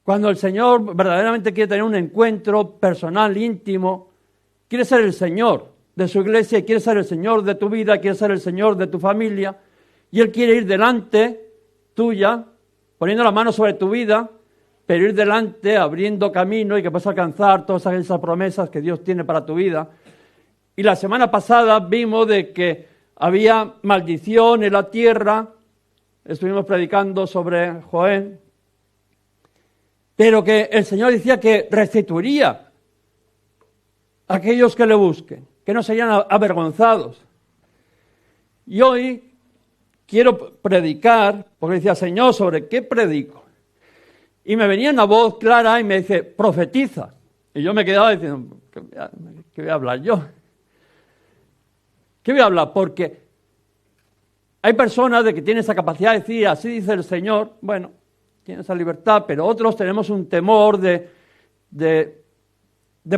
Cuando el Señor verdaderamente quiere tener un encuentro personal, íntimo, quiere ser el Señor de su iglesia, quiere ser el Señor de tu vida, quiere ser el Señor de tu familia, y Él quiere ir delante tuya, poniendo la mano sobre tu vida, pero ir delante, abriendo camino y que puedas alcanzar todas esas promesas que Dios tiene para tu vida. Y la semana pasada vimos de que había maldición en la tierra, estuvimos predicando sobre Joel, pero que el Señor decía que restituiría a aquellos que le busquen, que no serían avergonzados. Y hoy quiero predicar, porque decía, Señor, ¿sobre qué predico? Y me venía una voz clara y me dice, profetiza. Y yo me quedaba diciendo, ¿qué voy a hablar yo? ¿Qué voy a hablar? Porque hay personas de que tienen esa capacidad de decir, así dice el Señor, bueno, tiene esa libertad, pero otros tenemos un temor de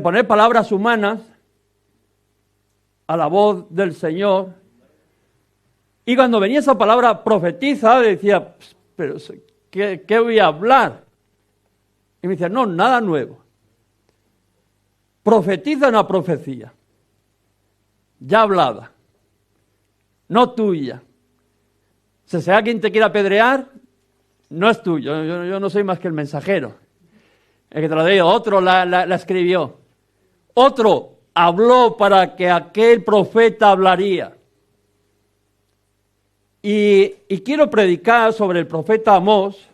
poner palabras humanas a la voz del Señor. Y cuando venía esa palabra profetiza, decía, pero ¿qué voy a hablar? Y me decía, no, nada nuevo. Profetiza una profecía, ya hablada, no tuya. Si sea quien te quiera apedrear, no es tuyo, yo no soy más que el mensajero. El que te lo digo, otro la escribió. Otro habló para que aquel profeta hablaría. Y quiero predicar sobre el profeta Amós.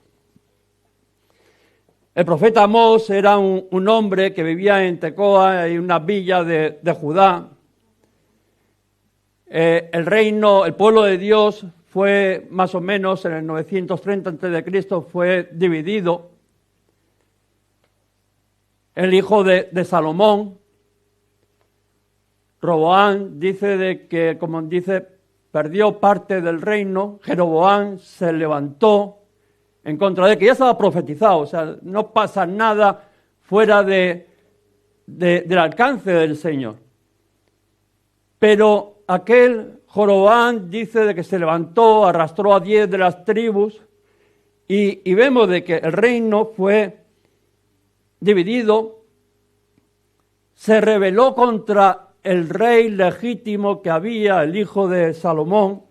El profeta Amós era un hombre que vivía en Tecoa, en una villa de Judá. El pueblo de Dios fue más o menos en el 930 a.C., fue dividido. El hijo de Salomón, Roboán, dice de que, como dice, perdió parte del reino. Jeroboán se levantó en contra de que ya estaba profetizado, o sea, no pasa nada fuera del alcance del Señor. Pero aquel Jeroboán dice de que se levantó, arrastró a 10 de las tribus y vemos de que el reino fue dividido, se rebeló contra el rey legítimo que había, el hijo de Salomón,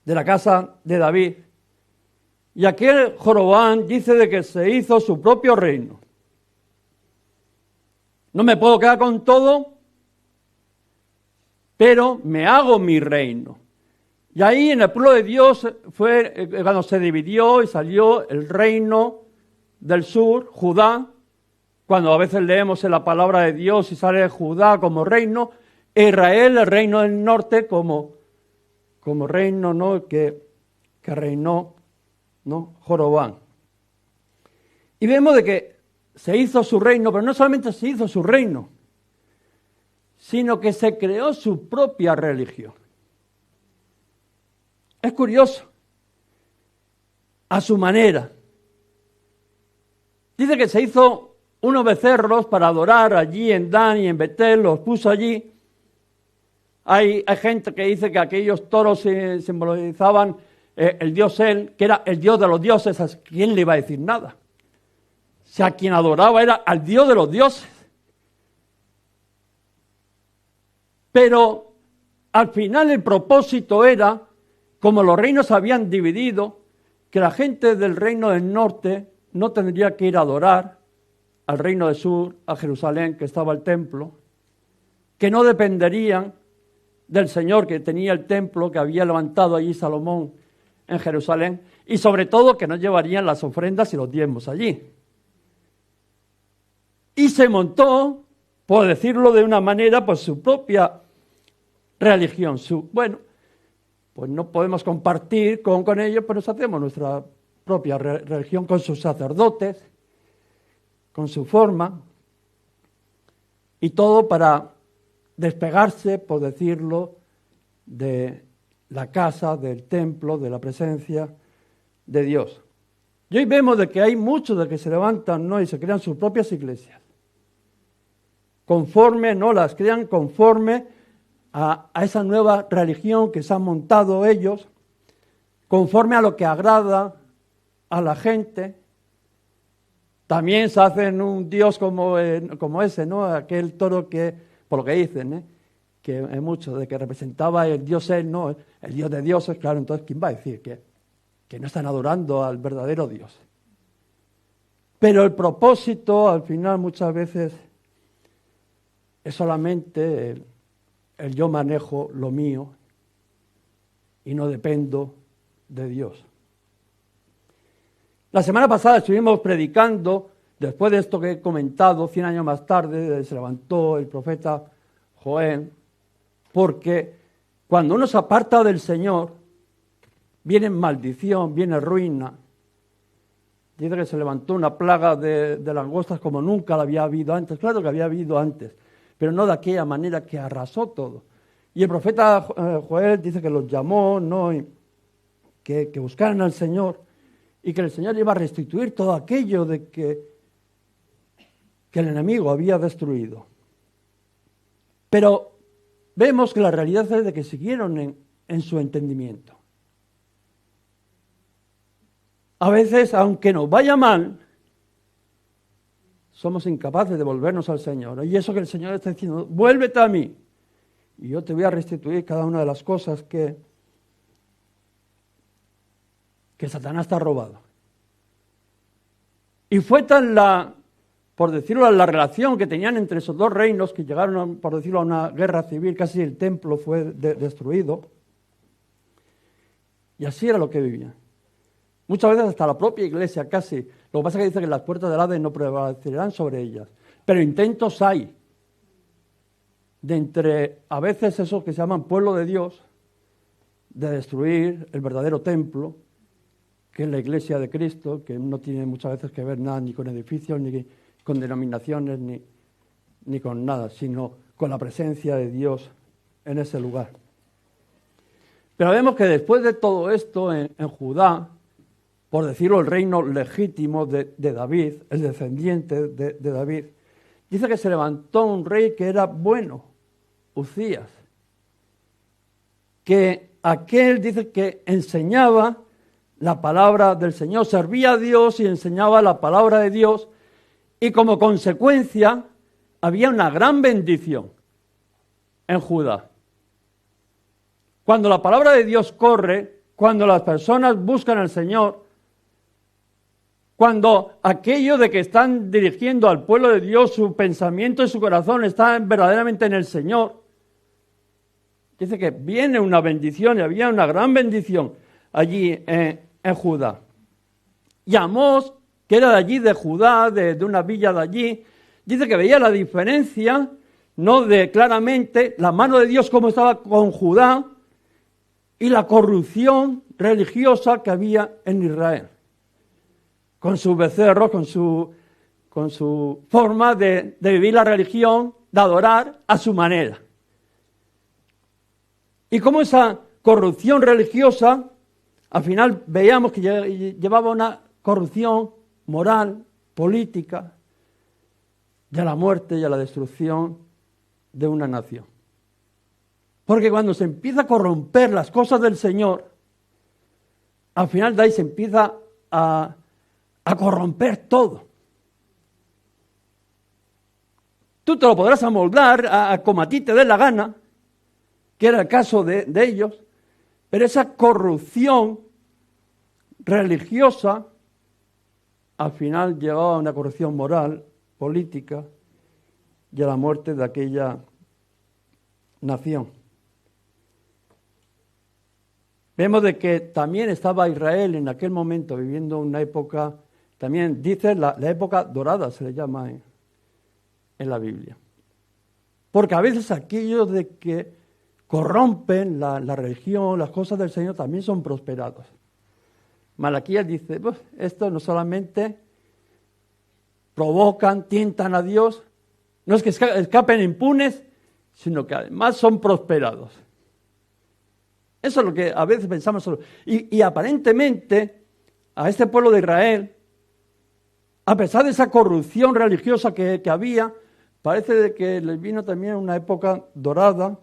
de la casa de David. Y aquel Jeroboán dice de que se hizo su propio reino. No me puedo quedar con todo, pero me hago mi reino. Y ahí en el pueblo de Dios fue cuando se dividió y salió el reino del sur, Judá. Cuando a veces leemos en la palabra de Dios y sale Judá como reino, Israel, el reino del norte, como reino, ¿no? que reinó, ¿no? Jeroboam. Y vemos de que se hizo su reino, pero no solamente se hizo su reino, sino que se creó su propia religión. Es curioso, a su manera. Dice que se hizo unos becerros para adorar allí en Dan y en Betel, los puso allí. Hay gente que dice que aquellos toros simbolizaban el dios El, que era el dios de los dioses. ¿A quién le iba a decir nada? O sea, quien adoraba era al dios de los dioses. Pero al final el propósito era, como los reinos se habían dividido, que la gente del reino del norte no tendría que ir a adorar al reino del sur, a Jerusalén, que estaba el templo, que no dependerían del Señor que tenía el templo que había levantado allí Salomón en Jerusalén, y sobre todo que no llevarían las ofrendas y los diezmos allí. Y se montó, por decirlo de una manera, pues su propia religión. Bueno, pues no podemos compartir con ellos, pero nos hacemos nuestra propia religión con sus sacerdotes, con su forma, y todo para despegarse, por decirlo, de la casa, del templo, de la presencia de Dios. Y hoy vemos de que hay muchos de que se levantan, ¿no? Y se crean sus propias iglesias. Conforme, ¿no? Las crean conforme a esa nueva religión que se han montado ellos, conforme a lo que agrada a la gente. También se hacen un dios como ese, ¿no? Aquel toro que, por lo que dicen, que es mucho, de que representaba el dios él, ¿no? El dios de dioses, claro, entonces ¿quién va a decir que no están adorando al verdadero Dios? Pero el propósito, al final, muchas veces es solamente el yo manejo lo mío y no dependo de Dios. La semana pasada estuvimos predicando, después de esto que he comentado, 100 años más tarde, se levantó el profeta Joel, porque cuando uno se aparta del Señor, viene maldición, viene ruina. Dice que se levantó una plaga de langostas como nunca la había habido antes. Claro que había habido antes, pero no de aquella manera que arrasó todo. Y el profeta Joel dice que los llamó, ¿no? Y que buscaran al Señor y que el Señor iba a restituir todo aquello de que el enemigo había destruido. Pero vemos que la realidad es de que siguieron en su entendimiento. A veces, aunque nos vaya mal, somos incapaces de volvernos al Señor. Y eso que el Señor está diciendo, vuélvete a mí. Y yo te voy a restituir cada una de las cosas que Satanás te ha robado. Y fue tan por decirlo, la relación que tenían entre esos dos reinos, que llegaron, por decirlo, a una guerra civil, casi el templo fue destruido. Y así era lo que vivían. Muchas veces hasta la propia iglesia casi. Lo que pasa es que dice que las puertas del Hades no prevalecerán sobre ellas. Pero intentos hay de entre, a veces esos que se llaman pueblo de Dios, de destruir el verdadero templo, que es la iglesia de Cristo, que no tiene muchas veces que ver nada ni con edificios, ni con denominaciones, ni con nada, sino con la presencia de Dios en ese lugar. Pero vemos que después de todo esto en Judá, por decirlo, el reino legítimo de David, el descendiente de David, dice que se levantó un rey que era bueno, Uzías, que aquel dice que enseñaba la palabra del Señor, servía a Dios y enseñaba la palabra de Dios, y como consecuencia había una gran bendición en Judá. Cuando la palabra de Dios corre, cuando las personas buscan al Señor, cuando aquello de que están dirigiendo al pueblo de Dios, su pensamiento y su corazón están verdaderamente en el Señor, dice que viene una bendición y había una gran bendición allí en Judá. Y Amós, que era de allí, de Judá, de una villa de allí, dice que veía la diferencia, no de claramente la mano de Dios como estaba con Judá y la corrupción religiosa que había en Israel. Con sus becerros, con su forma de vivir la religión, de adorar a su manera. Y cómo esa corrupción religiosa, al final veíamos que llevaba una corrupción moral, política, de la muerte y a la destrucción de una nación. Porque cuando se empieza a corromper las cosas del Señor, al final de ahí se empieza a corromper todo. Tú te lo podrás amoldar a como a ti te dé la gana, que era el caso de ellos, pero esa corrupción religiosa al final llevaba a una corrupción moral, política y a la muerte de aquella nación. Vemos de que también estaba Israel en aquel momento viviendo una época, también dice la época dorada se le llama en la Biblia. Porque a veces aquellos de que corrompen la religión, las cosas del Señor también son prosperados. Malaquías dice, pues, esto no solamente provocan, tientan a Dios, no es que escapen impunes, sino que además son prosperados. Eso es lo que a veces pensamos solo. Y aparentemente a este pueblo de Israel, a pesar de esa corrupción religiosa que había, parece de que les vino también una época dorada.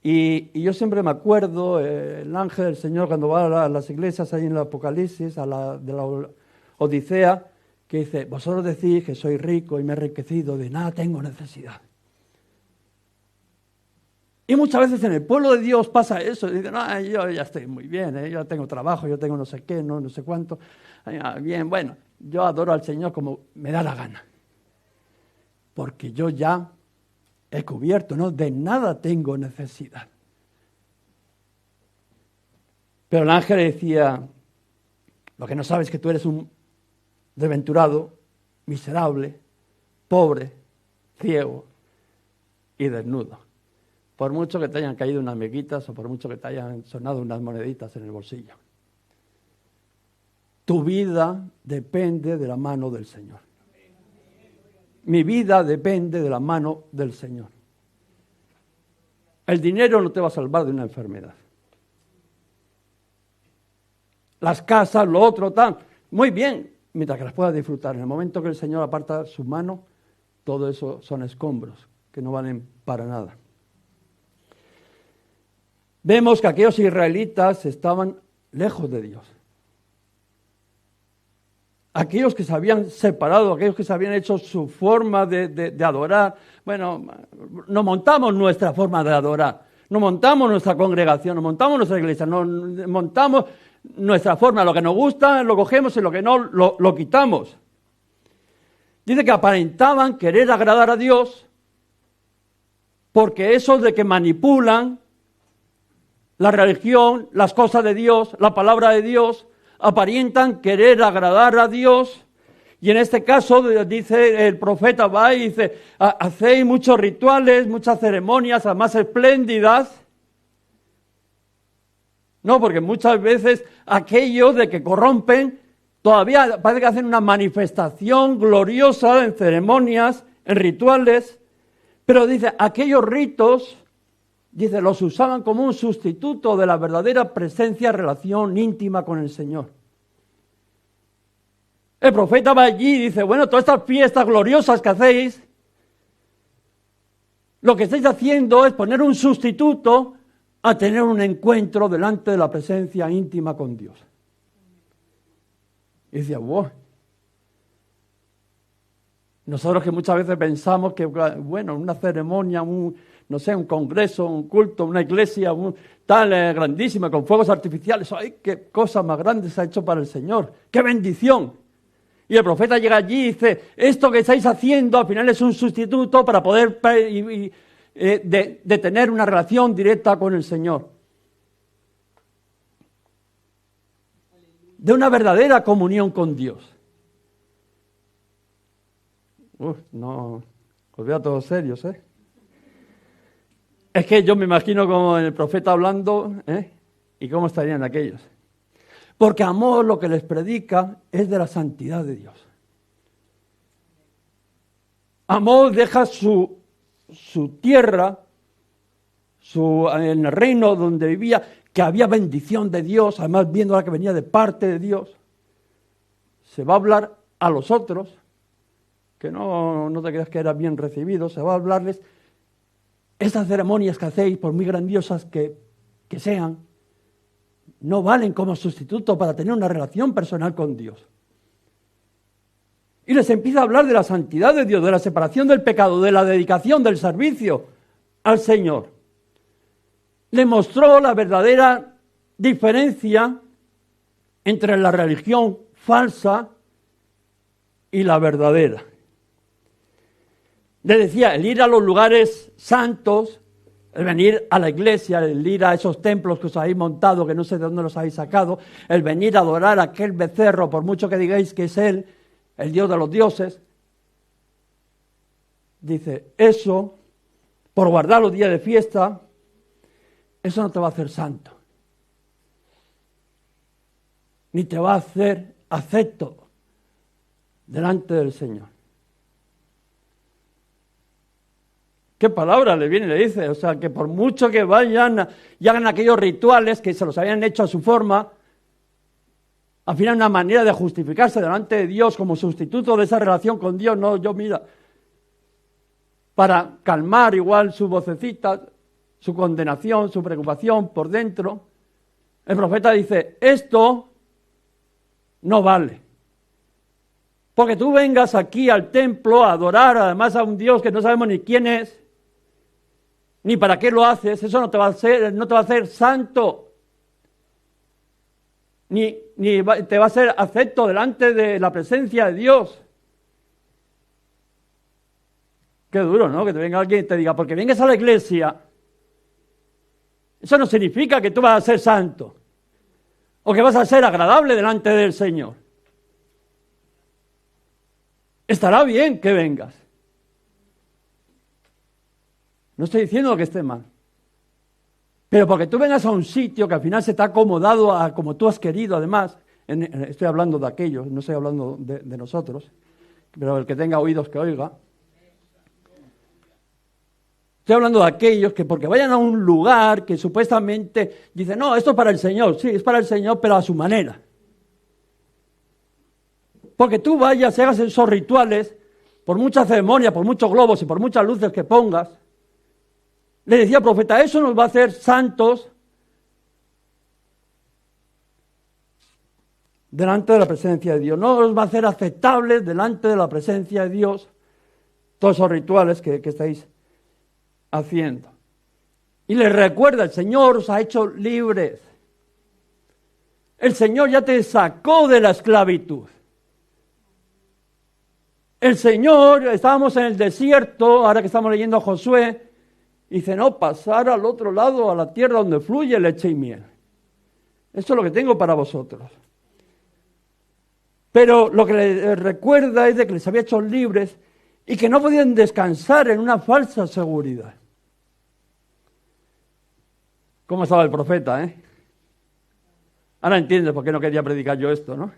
Y yo siempre me acuerdo, el ángel del Señor cuando va a las iglesias ahí en el Apocalipsis, de la Odisea, que dice, vosotros decís que soy rico y me he enriquecido, de nada tengo necesidad. Y muchas veces en el pueblo de Dios pasa eso, dicen, no, yo ya estoy muy bien, yo tengo trabajo, yo tengo no sé qué, no sé cuánto. Bien, bueno, yo adoro al Señor como me da la gana. Porque yo ya he cubierto, ¿no? De nada tengo necesidad. Pero el ángel decía, lo que no sabes es que tú eres un desventurado, miserable, pobre, ciego y desnudo. Por mucho que te hayan caído unas miguitas o por mucho que te hayan sonado unas moneditas en el bolsillo. Tu vida depende de la mano del Señor. Mi vida depende de la mano del Señor. El dinero no te va a salvar de una enfermedad. Las casas, lo otro, tal. Muy bien, mientras que las puedas disfrutar. En el momento que el Señor aparta su mano, todo eso son escombros que no valen para nada. Vemos que aquellos israelitas estaban lejos de Dios. Aquellos que se habían separado, aquellos que se habían hecho su forma de adorar. Bueno, nos montamos nuestra forma de adorar, nos montamos nuestra congregación, nos montamos nuestra iglesia, nos montamos nuestra forma. Lo que nos gusta lo cogemos y lo que no lo quitamos. Dice que aparentaban querer agradar a Dios porque esos de que manipulan la religión, las cosas de Dios, la palabra de Dios, aparentan querer agradar a Dios. Y en este caso, dice el profeta, va y dice, hacéis muchos rituales, muchas ceremonias, además espléndidas. No, porque muchas veces aquellos de que corrompen, todavía parece que hacen una manifestación gloriosa en ceremonias, en rituales, pero dice, aquellos ritos, dice, los usaban como un sustituto de la verdadera presencia, relación íntima con el Señor. El profeta va allí y dice, bueno, todas estas fiestas gloriosas que hacéis, lo que estáis haciendo es poner un sustituto a tener un encuentro delante de la presencia íntima con Dios. Y decía, wow. Nosotros que muchas veces pensamos que, bueno, una ceremonia, un congreso, un culto, una iglesia, tal grandísima, con fuegos artificiales, ¡ay, qué cosa más grande se ha hecho para el Señor! ¡Qué bendición! Y el profeta llega allí y dice, esto que estáis haciendo al final es un sustituto para poder de tener una relación directa con el Señor. De una verdadera comunión con Dios. No, os veo todos serios, ¿eh? Es que yo me imagino como el profeta hablando, y cómo estarían aquellos. Porque amor lo que les predica es de la santidad de Dios. Amor deja su tierra, en el reino donde vivía, que había bendición de Dios, además viendo la que venía de parte de Dios. Se va a hablar a los otros, que no te creas que eran bien recibidos, se va a hablarles, estas ceremonias que hacéis, por muy grandiosas que sean, no valen como sustituto para tener una relación personal con Dios. Y les empieza a hablar de la santidad de Dios, de la separación del pecado, de la dedicación, del servicio al Señor. Le mostró la verdadera diferencia entre la religión falsa y la verdadera. Le decía, el ir a los lugares santos, el venir a la iglesia, el ir a esos templos que os habéis montado, que no sé de dónde los habéis sacado, el venir a adorar a aquel becerro, por mucho que digáis que es él, el Dios de los dioses. Dice, eso, por guardar los días de fiesta, eso no te va a hacer santo. Ni te va a hacer acepto delante del Señor. ¿Qué palabra le viene y le dice? O sea, que por mucho que vayan y hagan aquellos rituales que se los habían hecho a su forma, al final una manera de justificarse delante de Dios como sustituto de esa relación con Dios, no, yo mira, para calmar igual su vocecita, su condenación, su preocupación por dentro, el profeta dice, esto no vale. Porque tú vengas aquí al templo a adorar además a un Dios que no sabemos ni quién es, ni para qué lo haces, eso no te va a hacer santo, ni te va a ser acepto delante de la presencia de Dios. Qué duro, ¿no? Que te venga alguien y te diga, porque vengas a la iglesia, eso no significa que tú vas a ser santo, o que vas a ser agradable delante del Señor. Estará bien que vengas. No estoy diciendo que esté mal. Pero porque tú vengas a un sitio que al final se te ha acomodado a como tú has querido, además, estoy hablando de aquellos, no estoy hablando de nosotros, pero el que tenga oídos que oiga. Estoy hablando de aquellos que porque vayan a un lugar que supuestamente dicen, no, esto es para el Señor, sí, es para el Señor, pero a su manera. Porque tú vayas y hagas esos rituales, por mucha ceremonia, por muchos globos y por muchas luces que pongas, le decía el profeta, eso nos va a hacer santos delante de la presencia de Dios. No nos va a hacer aceptables delante de la presencia de Dios todos esos rituales que estáis haciendo. Y les recuerda, el Señor os ha hecho libres. El Señor ya te sacó de la esclavitud. El Señor, estábamos en el desierto, ahora que estamos leyendo a Josué, dice, no, pasar al otro lado, a la tierra donde fluye leche y miel. Esto es lo que tengo para vosotros. Pero lo que les recuerda es de que les había hecho libres y que no podían descansar en una falsa seguridad. ¿Cómo estaba el profeta, Ahora entiendes por qué no quería predicar yo esto, ¿no?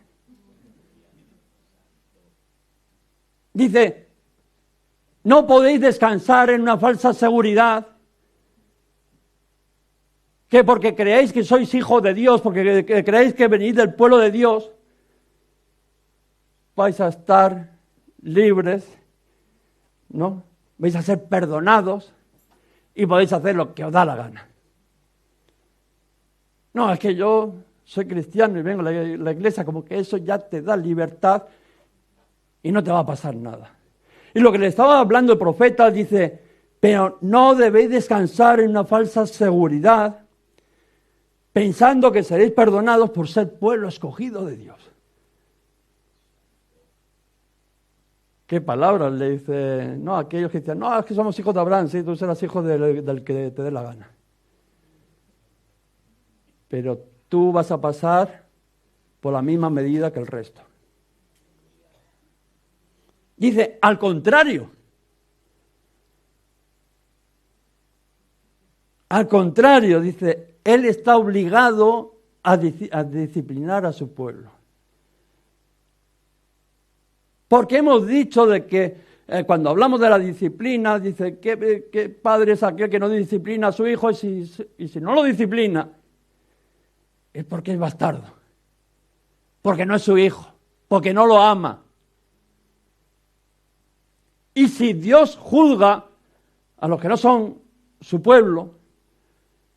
Dice, no podéis descansar en una falsa seguridad, que porque creéis que sois hijos de Dios, porque creéis que venís del pueblo de Dios, vais a estar libres, ¿no? Vais a ser perdonados y podéis hacer lo que os da la gana. No, es que yo soy cristiano y vengo a la iglesia, como que eso ya te da libertad y no te va a pasar nada. Y lo que le estaba hablando el profeta dice, pero no debéis descansar en una falsa seguridad, pensando que seréis perdonados por ser pueblo escogido de Dios. ¿Qué palabras le dice? No, aquellos que dicen, no, es que somos hijos de Abraham, sí, tú serás hijo del que te dé la gana. Pero tú vas a pasar por la misma medida que el resto. Dice, al contrario. Al contrario, dice, él está obligado a disciplinar a su pueblo. Porque hemos dicho de que cuando hablamos de la disciplina, dice, ¿qué padre es aquel que no disciplina a su hijo? Y si no lo disciplina, es porque es bastardo. Porque no es su hijo. Porque no lo ama. Y si Dios juzga a los que no son su pueblo,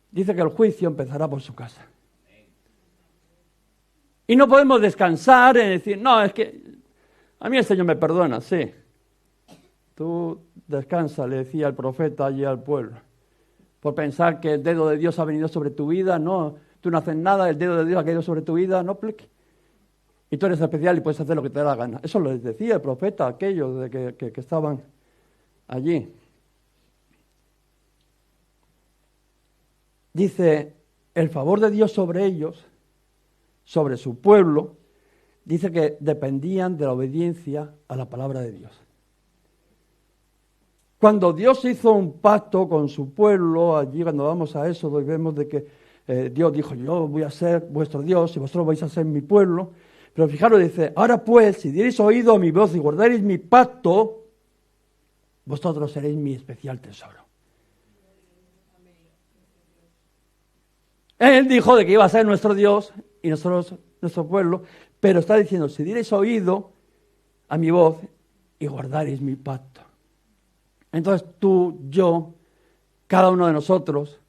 dice que el juicio empezará por su casa. Y no podemos descansar en decir, no, es que a mí el Señor me perdona, sí. Tú descansa, le decía el profeta allí al pueblo, por pensar que el dedo de Dios ha venido sobre tu vida, no, tú no haces nada, el dedo de Dios ha caído sobre tu vida, no, plic. Y tú eres especial y puedes hacer lo que te dé la gana. Eso les decía el profeta a aquellos de que estaban allí. Dice, el favor de Dios sobre ellos, sobre su pueblo, dice que dependían de la obediencia a la palabra de Dios. Cuando Dios hizo un pacto con su pueblo, allí cuando vamos a eso, vemos de que Dios dijo, yo voy a ser vuestro Dios y vosotros vais a ser mi pueblo. Pero fijaros, dice, ahora pues, si diereis oído a mi voz y guardaréis mi pacto, vosotros seréis mi especial tesoro. Él dijo de que iba a ser nuestro Dios y nosotros nuestro pueblo, pero está diciendo, si diereis oído a mi voz y guardaréis mi pacto. Entonces tú, yo, cada uno de nosotros,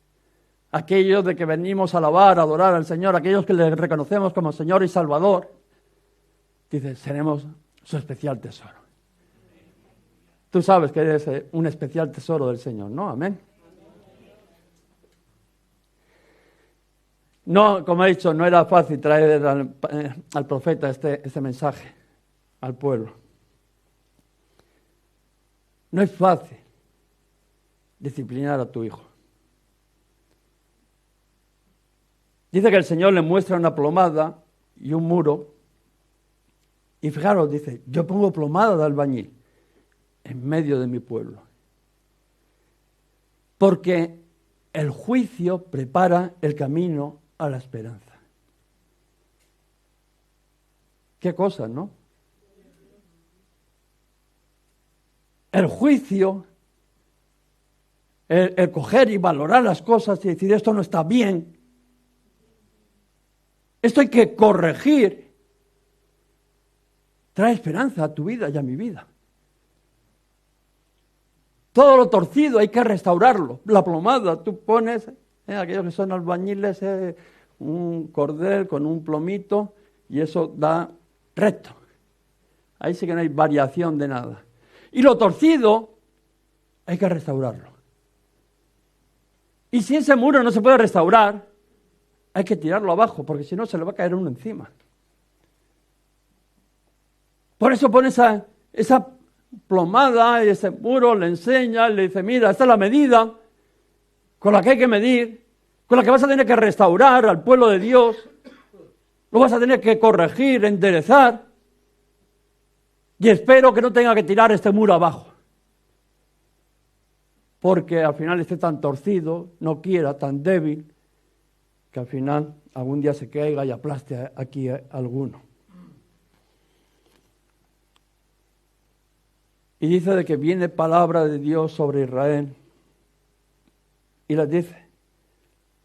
aquellos de que venimos a alabar, a adorar al Señor, aquellos que le reconocemos como Señor y Salvador, dice, seremos su especial tesoro. Tú sabes que eres un especial tesoro del Señor, ¿no? Amén. No, como he dicho, no era fácil traer al profeta este mensaje al pueblo. No es fácil disciplinar a tu hijo. Dice que el Señor le muestra una plomada y un muro. Y fijaros, dice, yo pongo plomada de albañil en medio de mi pueblo. Porque el juicio prepara el camino a la esperanza. Qué cosa, ¿no? El juicio, el coger y valorar las cosas y decir esto no está bien, esto hay que corregir, trae esperanza a tu vida y a mi vida. Todo lo torcido hay que restaurarlo. La plomada, tú pones, aquellos que son albañiles, un cordel con un plomito y eso da recto. Ahí sí que no hay variación de nada. Y lo torcido hay que restaurarlo. Y si ese muro no se puede restaurar, hay que tirarlo abajo, porque si no se le va a caer uno encima. Por eso pone esa plomada y ese muro, le enseña, le dice, mira, esta es la medida con la que hay que medir, con la que vas a tener que restaurar al pueblo de Dios, lo vas a tener que corregir, enderezar, y espero que no tenga que tirar este muro abajo, porque al final esté tan torcido, no quiera, tan débil, que al final algún día se caiga y aplaste aquí a alguno. Y dice de que viene palabra de Dios sobre Israel. Y les dice,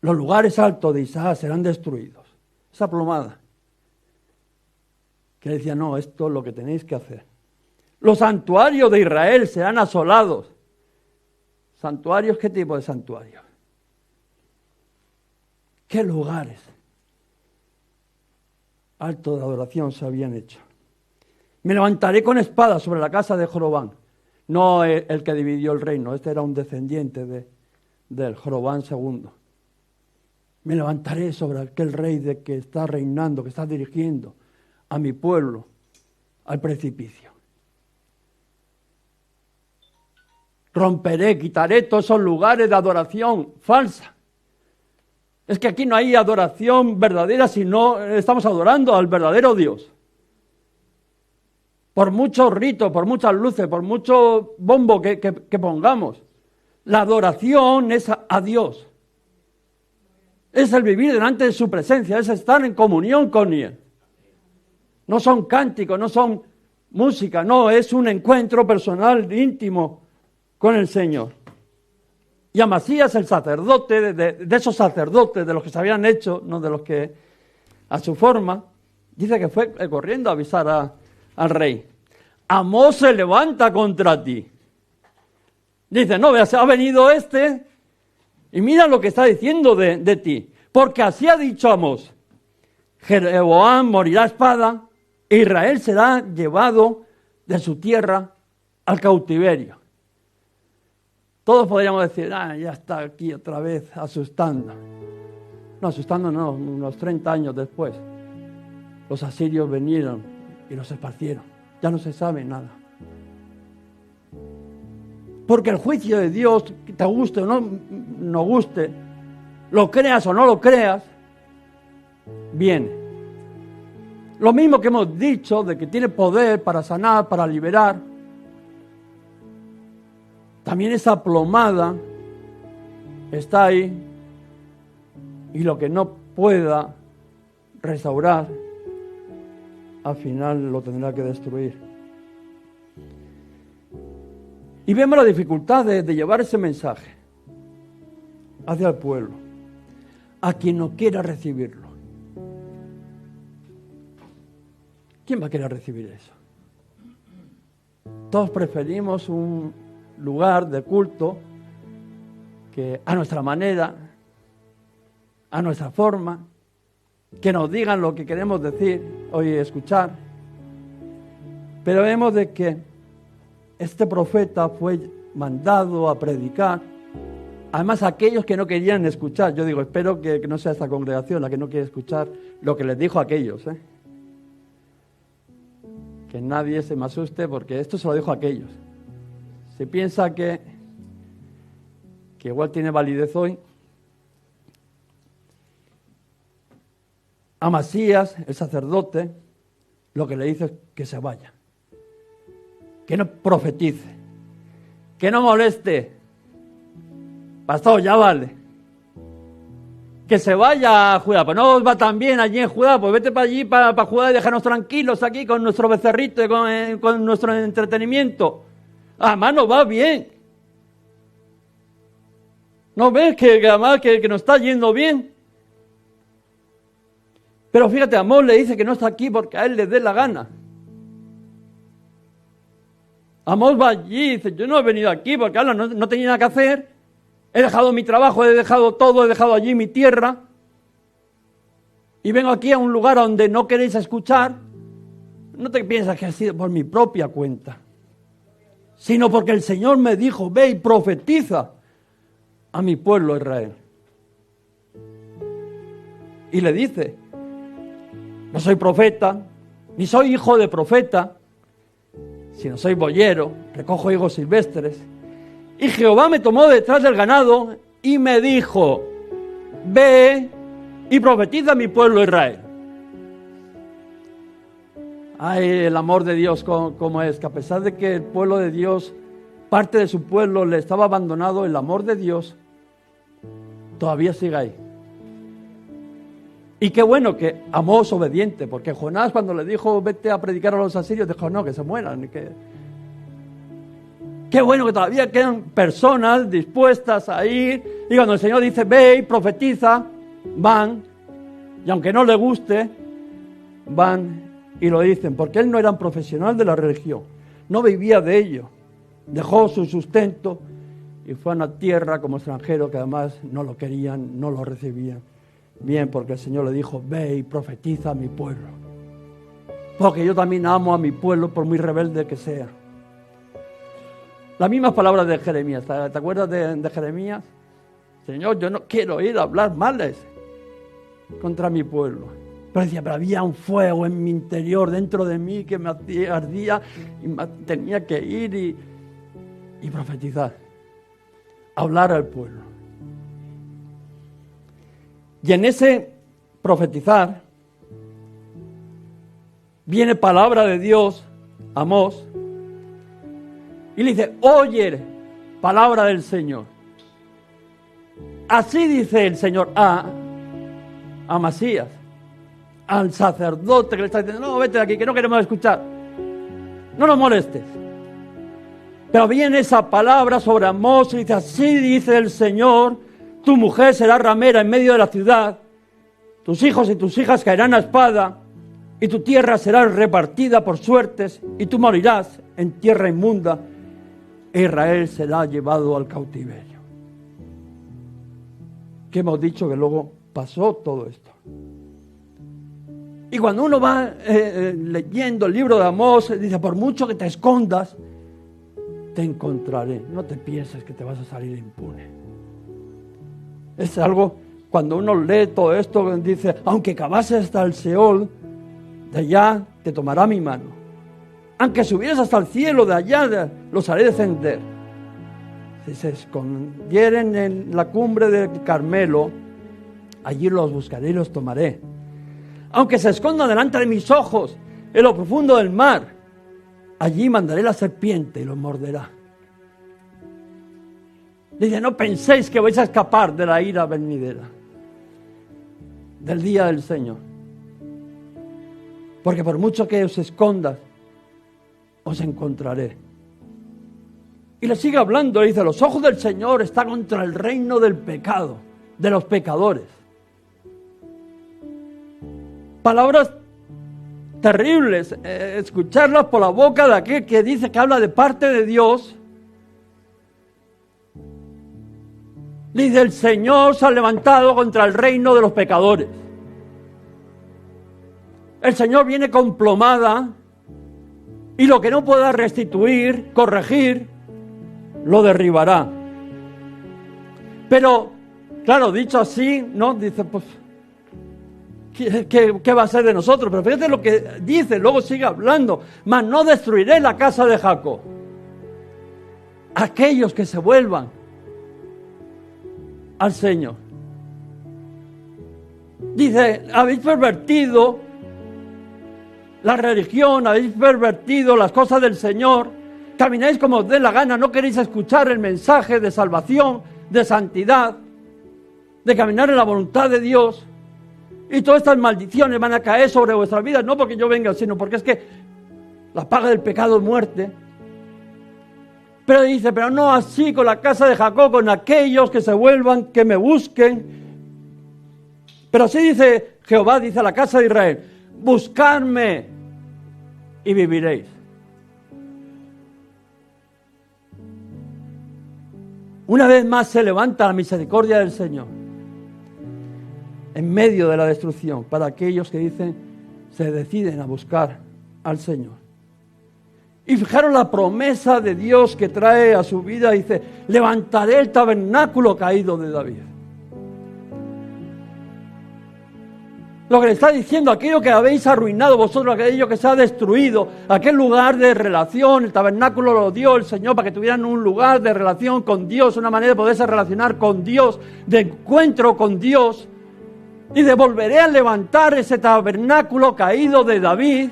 los lugares altos de Isaac serán destruidos. Esa plomada. Que decía, no, esto es lo que tenéis que hacer. Los santuarios de Israel serán asolados. ¿Santuarios? ¿Qué tipo de santuarios? ¿Qué lugares altos de adoración se habían hecho? Me levantaré con espada sobre la casa de Jorobán. No el que dividió el reino, este era un descendiente del Jorobán II. Me levantaré sobre aquel rey de que está reinando, que está dirigiendo a mi pueblo al precipicio. Romperé, quitaré todos esos lugares de adoración falsa. Es que aquí no hay adoración verdadera si no estamos adorando al verdadero Dios. Por muchos ritos, por muchas luces, por mucho bombo que pongamos, la adoración es a Dios. Es el vivir delante de su presencia, es estar en comunión con Él. No son cánticos, no son música, no, es un encuentro personal, íntimo con el Señor. Y Amasías, el sacerdote, de esos sacerdotes, de los que se habían hecho, no de los que a su forma, dice que fue corriendo a avisar al rey. Amós se levanta contra ti. Dice, no, veas, ha venido y mira lo que está diciendo de ti. Porque así ha dicho Amós, Jeroboam morirá a espada, e Israel será llevado de su tierra al cautiverio. Todos podríamos decir, ya está aquí otra vez asustando. No, asustando no, unos 30 años después. Los asirios vinieron y los esparcieron. Ya no se sabe nada. Porque el juicio de Dios, te guste o no guste, lo creas o no lo creas, viene. Lo mismo que hemos dicho de que tiene poder para sanar, para liberar. También esa plomada está ahí y lo que no pueda restaurar, al final lo tendrá que destruir. Y vemos la dificultad de llevar ese mensaje hacia el pueblo, a quien no quiera recibirlo. ¿Quién va a querer recibir eso? Todos preferimos un lugar de culto que a nuestra manera, a nuestra forma, que nos digan lo que queremos decir o escuchar. Pero vemos de que este profeta fue mandado a predicar. Además, aquellos que no querían escuchar, yo digo, espero que no sea esta congregación la que no quiere escuchar lo que les dijo a aquellos, ¿eh? Que nadie se me asuste, porque esto se lo dijo a aquellos. Si piensa que igual tiene validez hoy, Amasías, el sacerdote, lo que le dice es que se vaya, que no profetice, que no moleste. Pastor, ya vale. Que se vaya a Judá. Pues no os va tan bien allí en Judá, pues vete para allí, para Judá, y déjanos tranquilos aquí con nuestro becerrito y con nuestro entretenimiento. Además nos va bien. ¿No ves que además que nos está yendo bien? Pero fíjate, Amós le dice que no está aquí porque a él le dé la gana. Amós va allí y dice, yo no he venido aquí porque ahora no tenía nada que hacer. He dejado mi trabajo, he dejado todo, he dejado allí mi tierra. Y vengo aquí a un lugar donde no queréis escuchar. No te piensas que ha sido por mi propia cuenta, sino porque el Señor me dijo, ve y profetiza a mi pueblo Israel. Y le dice, no soy profeta, ni soy hijo de profeta, sino soy boyero, recojo higos silvestres. Y Jehová me tomó detrás del ganado y me dijo, ve y profetiza a mi pueblo Israel. Ay, el amor de Dios como es, que a pesar de que el pueblo de Dios, parte de su pueblo le estaba abandonado, el amor de Dios todavía sigue ahí. Y qué bueno que Amós obediente, porque Jonás cuando le dijo vete a predicar a los asirios, dijo no, que se mueran. Qué bueno que todavía quedan personas dispuestas a ir, y cuando el Señor dice ve y profetiza, van, y aunque no le guste, van y lo dicen, porque él no era un profesional de la religión, no vivía de ello, dejó su sustento y fue a una tierra como extranjero que además no lo querían, no lo recibían. Bien, porque el Señor le dijo, ve y profetiza a mi pueblo, porque yo también amo a mi pueblo por muy rebelde que sea. Las mismas palabras de Jeremías, ¿te acuerdas de Jeremías? Señor, yo no quiero ir a hablar males contra mi pueblo. Pero decía, pero había un fuego en mi interior, dentro de mí, que me ardía y tenía que ir y profetizar, hablar al pueblo. Y en ese profetizar viene palabra de Dios, Amós, y le dice, oye, palabra del Señor. Así dice el Señor a Amasías, al sacerdote que le está diciendo, no, vete de aquí, que no queremos escuchar. No nos molestes. Pero viene esa palabra sobre Amós y dice, así dice el Señor, tu mujer será ramera en medio de la ciudad, tus hijos y tus hijas caerán a espada, y tu tierra será repartida por suertes, y tú morirás en tierra inmunda, e Israel será llevado al cautiverio. Que hemos dicho que luego pasó todo esto. Y cuando uno va leyendo el libro de Amós, dice, por mucho que te escondas, te encontraré. No te pienses que te vas a salir impune. Es algo, cuando uno lee todo esto, dice, aunque cavases hasta el Seol, de allá te tomará mi mano. Aunque subieras hasta el cielo, de allá los haré descender. Si se escondieren en la cumbre del Carmelo, allí los buscaré y los tomaré. Aunque se escondan delante de mis ojos en lo profundo del mar, allí mandaré la serpiente y los morderá. Dice, no penséis que vais a escapar de la ira venidera, del día del Señor. Porque por mucho que os escondas, os encontraré. Y le sigue hablando, le dice, los ojos del Señor están contra el reino del pecado, de los pecadores. Palabras terribles, escucharlas por la boca de aquel que dice que habla de parte de Dios. Dice, el Señor se ha levantado contra el reino de los pecadores. El Señor viene con plomada Y lo que no pueda restituir, corregir, lo derribará. Pero, claro, dicho así, ¿no? Dice, pues, ¿qué va a ser de nosotros? Pero fíjate lo que dice, luego sigue hablando. Mas no destruiré la casa de Jacob. Aquellos que se vuelvan al Señor. Dice, habéis pervertido la religión, habéis pervertido las cosas del Señor, camináis como os dé la gana, no queréis escuchar el mensaje de salvación, de santidad, de caminar en la voluntad de Dios, y todas estas maldiciones van a caer sobre vuestras vidas, no porque yo venga, sino porque es que la paga del pecado es muerte. Pero dice, pero no así con la casa de Jacob, con aquellos que se vuelvan, que me busquen. Pero así dice Jehová, dice a la casa de Israel, buscadme y viviréis. Una vez más se levanta la misericordia del Señor en medio de la destrucción para aquellos que dicen, se deciden a buscar al Señor. Y fijaros la promesa de Dios que trae a su vida, dice, levantaré el tabernáculo caído de David. Lo que le está diciendo, aquello que habéis arruinado vosotros, aquello que se ha destruido, aquel lugar de relación, el tabernáculo lo dio el Señor para que tuvieran un lugar de relación con Dios, una manera de poderse relacionar con Dios, de encuentro con Dios, y de volveré a levantar ese tabernáculo caído de David,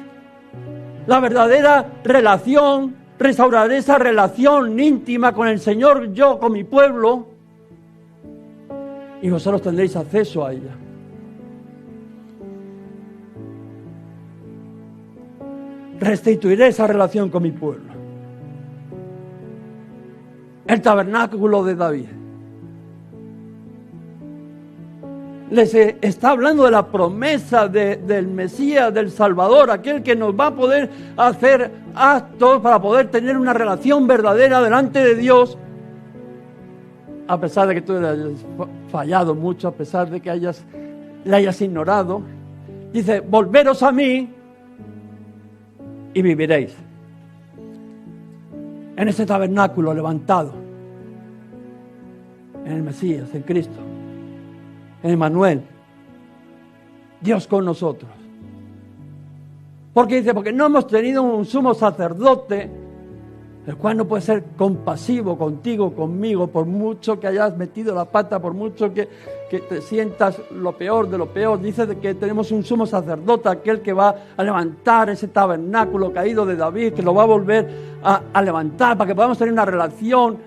la verdadera relación, restauraré esa relación íntima con el Señor, yo con mi pueblo, y vosotros tendréis acceso a ella. Restituiré esa relación con mi pueblo. El tabernáculo de David. Les está hablando de la promesa del Mesías, del Salvador, aquel que nos va a poder hacer actos para poder tener una relación verdadera delante de Dios, a pesar de que tú hayas fallado mucho, a pesar de que le hayas ignorado. Dice, volveros a mí y viviréis. En ese tabernáculo levantado, en el Mesías, en Cristo, en Emmanuel, Dios con nosotros. Porque dice, porque no hemos tenido un sumo sacerdote, el cual no puede ser compasivo contigo, conmigo, por mucho que hayas metido la pata, por mucho que te sientas lo peor de lo peor. Dice que tenemos un sumo sacerdote, aquel que va a levantar ese tabernáculo caído de David, que lo va a volver a levantar para que podamos tener una relación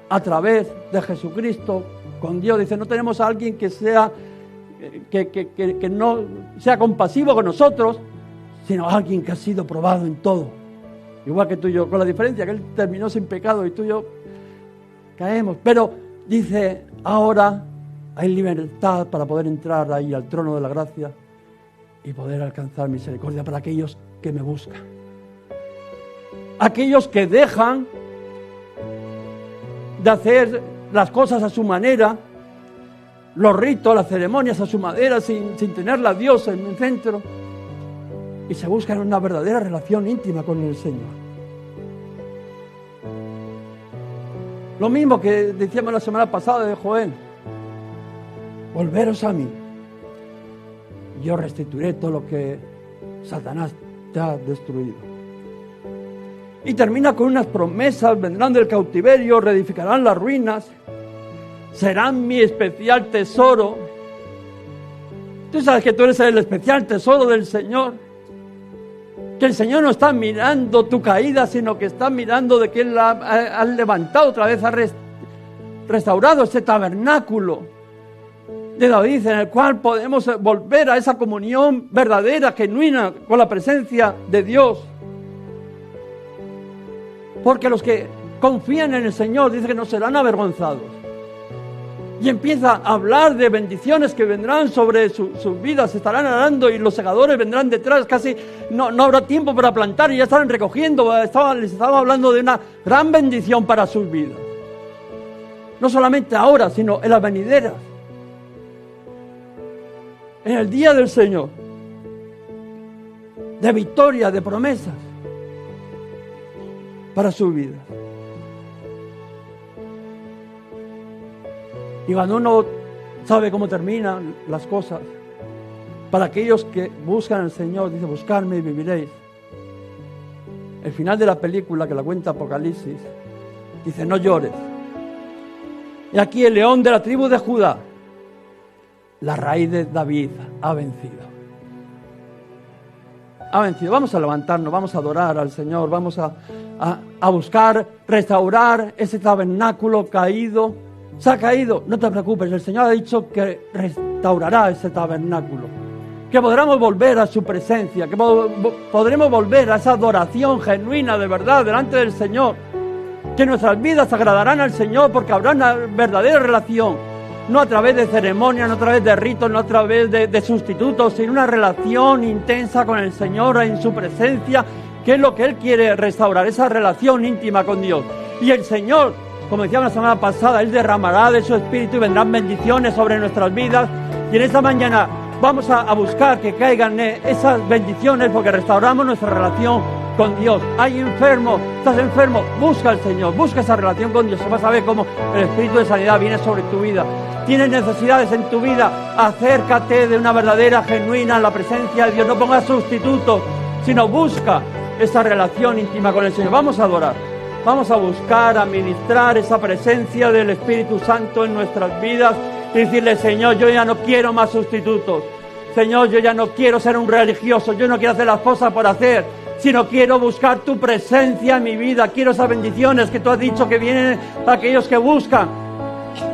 a través de Jesucristo con Dios. Dice, no tenemos a alguien que sea que no sea compasivo con nosotros, sino a alguien que ha sido probado en todo, igual que tú y yo, con la diferencia que él terminó sin pecado y tú y yo caemos. Pero dice, ahora hay libertad para poder entrar ahí al trono de la gracia y poder alcanzar misericordia para aquellos que me buscan, aquellos que dejan de hacer las cosas a su manera, los ritos, las ceremonias a su manera, sin tener a Dios en el centro, y se buscan una verdadera relación íntima con el Señor. Lo mismo que decíamos la semana pasada de Joel, volveros a mí, yo restituiré todo lo que Satanás te ha destruido. Y termina con unas promesas, vendrán del cautiverio, reedificarán las ruinas, serán mi especial tesoro. Tú sabes que tú eres el especial tesoro del Señor, que el Señor no está mirando tu caída, sino que está mirando de que Él ha levantado otra vez, ha restaurado ese tabernáculo de David, en el cual podemos volver a esa comunión verdadera, genuina, con la presencia de Dios. Porque los que confían en el Señor, dice que no serán avergonzados. Y empieza a hablar de bendiciones que vendrán sobre sus vidas, se estarán arando y los segadores vendrán detrás, casi no habrá tiempo para plantar y ya estarán recogiendo. Les estaba hablando de una gran bendición para sus vidas. No solamente ahora, sino en las venideras. En el día del Señor. De victoria, de promesas. para su vida. Y cuando uno sabe cómo terminan las cosas, para aquellos que buscan al Señor, dice, buscarme y viviréis. El final de la película, que la cuenta Apocalipsis, dice, no llores. Y aquí el león de la tribu de Judá, la raíz de David, ha vencido. Ha vencido. Vamos a levantarnos, vamos a adorar al Señor, vamos a buscar restaurar ese tabernáculo caído. Se ha caído, no te preocupes, el Señor ha dicho que restaurará ese tabernáculo, que podremos volver a su presencia, que podremos volver a esa adoración genuina de verdad delante del Señor, que nuestras vidas agradarán al Señor porque habrá una verdadera relación, no a través de ceremonias, no a través de ritos, no a través de sustitutos, sino una relación intensa con el Señor en su presencia, que es lo que Él quiere restaurar, esa relación íntima con Dios. Y el Señor, como decíamos la semana pasada, Él derramará de su Espíritu y vendrán bendiciones sobre nuestras vidas. Y en esta mañana vamos a buscar que caigan esas bendiciones porque restauramos nuestra relación con Dios. Hay enfermos, estás enfermo, busca al Señor, busca esa relación con Dios. Vas a ver cómo el Espíritu de sanidad viene sobre tu vida. Tienes necesidades en tu vida, acércate de una verdadera, genuina, la presencia de Dios. No pongas sustitutos, sino busca esa relación íntima con el Señor. Vamos a adorar. Vamos a buscar, a ministrar esa presencia del Espíritu Santo en nuestras vidas y decirle, Señor, yo ya no quiero más sustitutos. Señor, yo ya no quiero ser un religioso, yo no quiero hacer las cosas por hacer, sino quiero buscar tu presencia en mi vida. Quiero esas bendiciones que tú has dicho que vienen a aquellos que buscan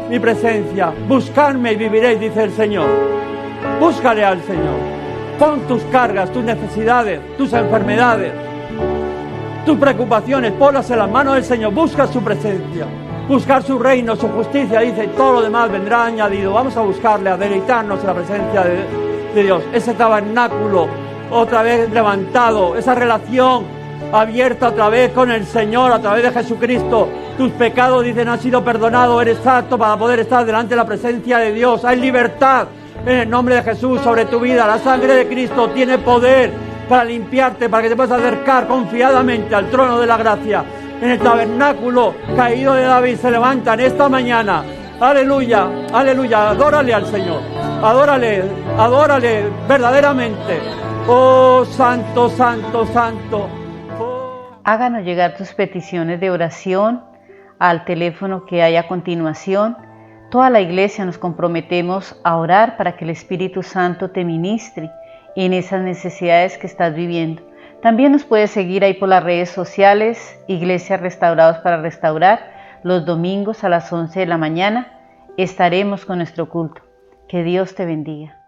mi presencia. Buscarme y viviréis, dice el Señor. Búscale al Señor. Pon tus cargas, tus necesidades, tus enfermedades, tus preocupaciones, ponlas en las manos del Señor. Busca su presencia, buscar su reino, su justicia, dice, y todo lo demás vendrá añadido. Vamos a buscarle, a deleitarnos en la presencia de Dios. Ese tabernáculo otra vez levantado, esa relación abierta otra vez con el Señor a través de Jesucristo. Tus pecados, dicen, han sido perdonados. Eres apto para poder estar delante de la presencia de Dios. Hay libertad en el nombre de Jesús sobre tu vida. La sangre de Cristo tiene poder para limpiarte, para que te puedas acercar confiadamente al trono de la gracia. En el tabernáculo caído de David se levantan esta mañana. Aleluya, aleluya, adórale al Señor, adórale verdaderamente. Oh, santo, santo, santo. Oh. Háganos llegar tus peticiones de oración al teléfono que hay a continuación. Toda la iglesia nos comprometemos a orar para que el Espíritu Santo te ministre en esas necesidades que estás viviendo. También nos puedes seguir ahí por las redes sociales, Iglesias Restaurados para Restaurar. Los domingos a las 11 de la mañana estaremos con nuestro culto. Que Dios te bendiga.